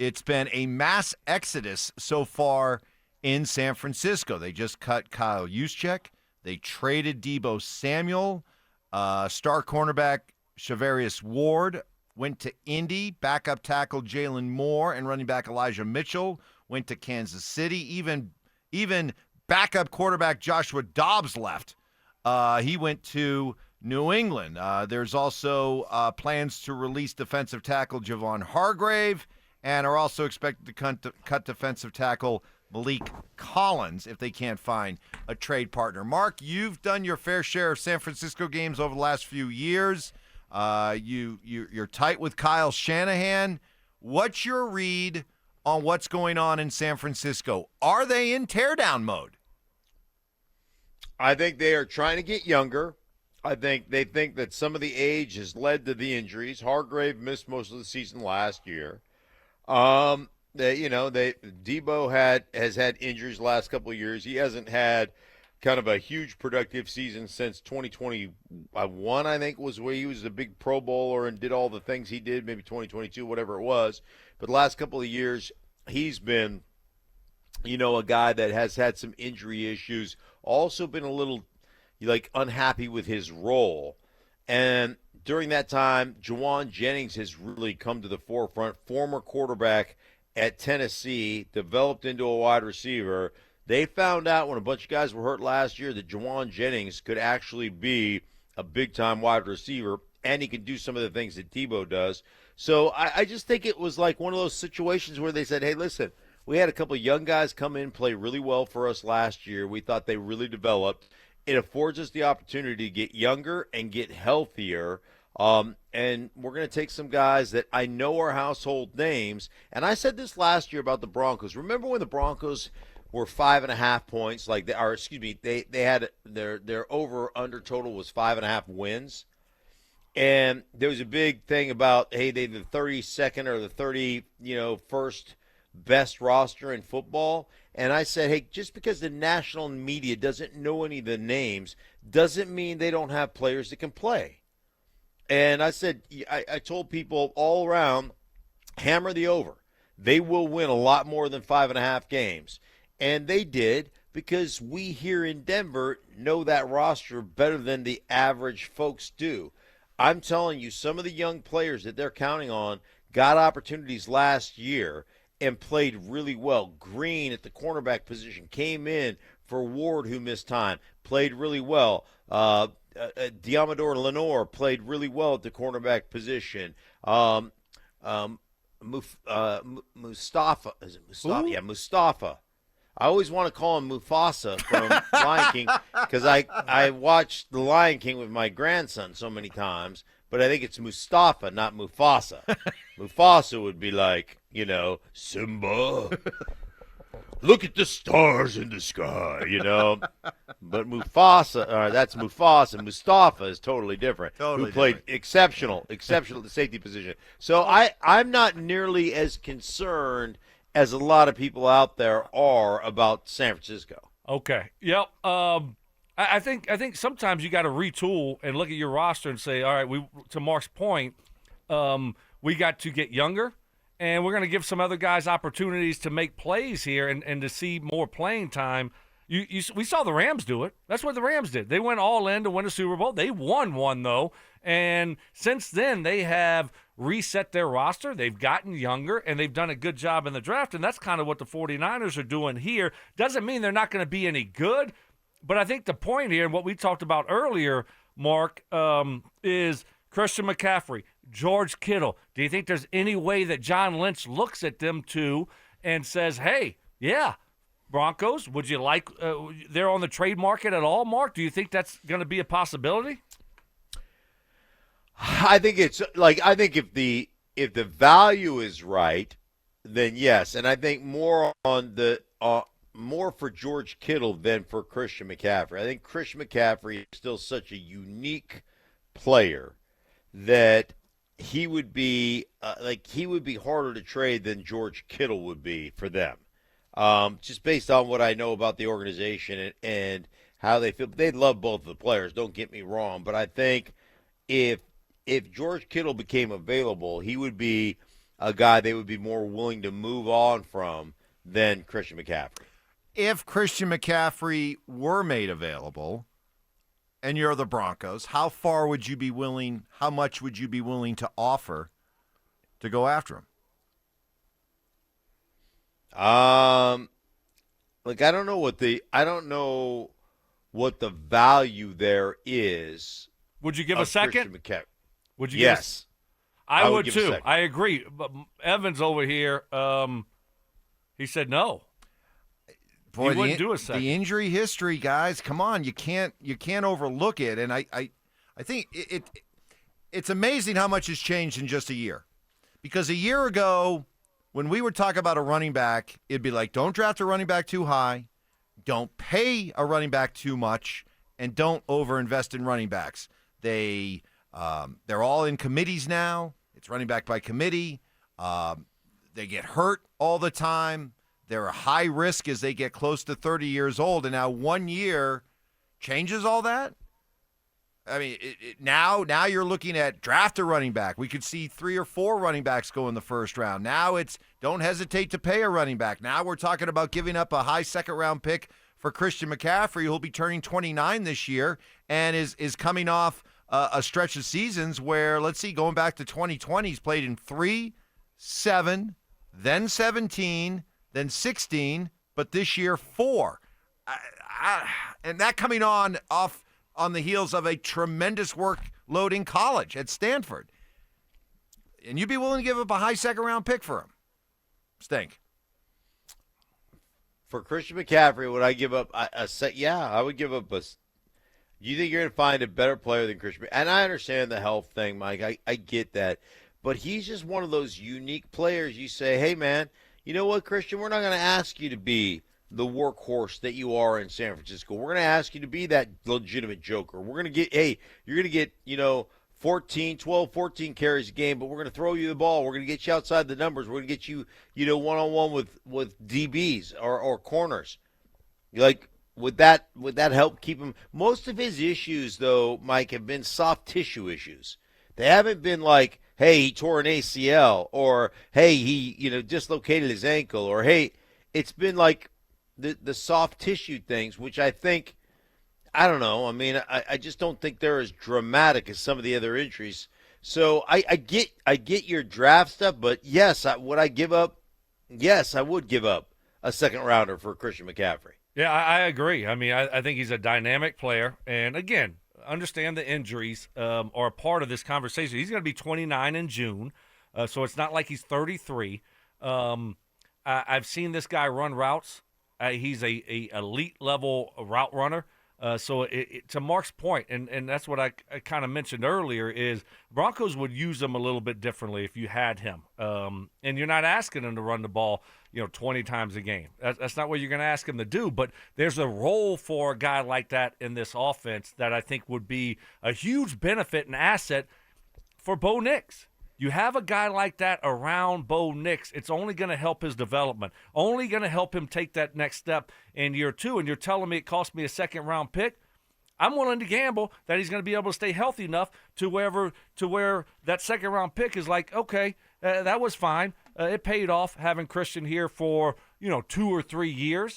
it's been a mass exodus so far in San Francisco. They just cut Kyle Juszczyk. They traded Deebo Samuel. Star cornerback Shavarius Ward went to Indy. Backup tackle Jalen Moore and running back Elijah Mitchell went to Kansas City. Even backup quarterback Joshua Dobbs left. He went to New England. There's also plans to release defensive tackle Javon Hargrave, and are also expected to cut defensive tackle Malik Collins if they can't find a trade partner. Mark, you've done your fair share of San Francisco games over the last few years. You're tight with Kyle Shanahan. What's your read on what's going on in San Francisco? Are they in teardown mode? I think they are trying to get younger. I think they think that some of the age has led to the injuries. Hargrave missed most of the season last year. Deebo has had injuries the last couple of years. He hasn't had kind of a huge productive season since 2021, I think, was where he was a big Pro Bowler and did all the things he did, maybe 2022, whatever it was. But the last couple of years, he's been, a guy that has had some injury issues, also been a little, unhappy with his role. And during that time, Juwan Jennings has really come to the forefront, former quarterback at Tennessee, developed into a wide receiver. They found out when a bunch of guys were hurt last year that Juwan Jennings could actually be a big-time wide receiver, and he can do some of the things that Deebo does. So I just think it was like one of those situations where they said, hey, listen, we had a couple of young guys come in, play really well for us last year. We thought they really developed. It affords us the opportunity to get younger and get healthier. And we're going to take some guys that I know are household names. And I said this last year about the Broncos. Remember when the Broncos were 5.5 points? They had their over/under total was 5.5 wins. And there was a big thing about, hey, they're the 32nd or the 31st best roster in football. And I said, hey, just because the national media doesn't know any of the names doesn't mean they don't have players that can play. And I said, I told people all around, hammer the over. They will win a lot more than 5.5 games. And they did, because we here in Denver know that roster better than the average folks do. I'm telling you, some of the young players that they're counting on got opportunities last year and played really well. Green at the cornerback position came in for Ward, who missed time, played really well. Diamador Lenore played really well at the cornerback position. Mustafa, is it Mustafa? Ooh. Yeah, Mustafa. I always want to call him Mufasa from Lion King because I watched The Lion King with my grandson so many times, but I think it's Mustafa, not Mufasa. Mufasa would be like, Simba, look at the stars in the sky, But Mufasa, that's Mufasa. Mustafa is totally different. Totally who played different. exceptional at the safety position. So I'm not nearly as concerned as a lot of people out there are about San Francisco. Okay. Yep. I think sometimes you got to retool and look at your roster and say, all right, to Mark's point, we got to get younger, and we're going to give some other guys opportunities to make plays here and to see more playing time. We saw the Rams do it. That's what the Rams did. They went all in to win a Super Bowl. They won one, though. And since then, they have reset their roster. They've gotten younger, and they've done a good job in the draft. And that's kind of what the 49ers are doing here. Doesn't mean they're not going to be any good. But I think the point here, and what we talked about earlier, Mark, is Christian McCaffrey, George Kittle. Do you think there's any way that John Lynch looks at them two and says, hey, yeah, Broncos, would you like they're on the trade market at all, Mark? Do you think that's going to be a possibility? I think if the value is right, then yes, and I think more on the more for George Kittle than for Christian McCaffrey. I think Christian McCaffrey is still such a unique player that he would be harder to trade than George Kittle would be for them. Just based on what I know about the organization and how they feel. They love both of the players, don't get me wrong, but I think if George Kittle became available, he would be a guy they would be more willing to move on from than Christian McCaffrey. If Christian McCaffrey were made available and you're the Broncos, how much would you be willing to offer to go after him? Like I don't know what the value there is. Would you give a second? Christian McCaffrey. Would you? Yes. I would give a too. second. I agree. But Evans over here, he said no. Boy, he wouldn't do a second. The injury history, guys, come on, you can't overlook it. And I think it's amazing how much has changed in just a year. Because a year ago, when we would talk about a running back, it'd be like, don't draft a running back too high, don't pay a running back too much, and don't overinvest in running backs. They're all in committees now. It's running back by committee. They get hurt all the time. They're a high risk as they get close to 30 years old. And now 1 year changes all that? I mean, now you're looking at draft a running back. We could see 3 or 4 running backs go in the first round. Now it's don't hesitate to pay a running back. Now we're talking about giving up a high second-round pick for Christian McCaffrey, who'll be turning 29 this year and is coming off a stretch of seasons where, let's see, going back to 2020, he's played in 3, 7, then 17, then 16, but this year 4. And that coming on the heels of a tremendous workload in college at Stanford. And you'd be willing to give up a high second-round pick for him. Stink. For Christian McCaffrey, would I give up a set? Yeah, I would give up a. You think you're going to find a better player than Christian? And I understand the health thing, Mike. I get that. But he's just one of those unique players. You say, hey, man, you know what, Christian? We're not going to ask you to be the workhorse that you are in San Francisco. We're going to ask you to be that legitimate joker. We're going to get, you're going to get, 14 carries a game, but we're going to throw you the ball. We're going to get you outside the numbers. We're going to get you, one-on-one with DBs or corners. Like, would that help keep him? Most of his issues, though, Mike, have been soft tissue issues. They haven't been like, hey, he tore an ACL, or, hey, he, dislocated his ankle, or, hey, it's been like the soft tissue things, which I think, I don't know. I mean, I just don't think they're as dramatic as some of the other injuries. So I get your draft stuff, but yes, would I give up? Yes, I would give up a second rounder for Christian McCaffrey. Yeah, I agree. I mean, I think he's a dynamic player. And, again, understand the injuries are a part of this conversation. He's going to be 29 in June, so it's not like he's 33. I've seen this guy run routes. He's a elite-level route runner. So to Mark's point, and that's what I kind of mentioned earlier, is Broncos would use him a little bit differently if you had him. And you're not asking him to run the ball, 20 times a game. That's not what you're going to ask him to do. But there's a role for a guy like that in this offense that I think would be a huge benefit and asset for Bo Nix. You have a guy like that around Bo Nix, it's only going to help his development, only going to help him take that next step in year 2. And you're telling me it cost me a second-round pick? I'm willing to gamble that he's going to be able to stay healthy enough to where that second-round pick is like, okay, that was fine. It paid off having Christian here for 2 or 3 years.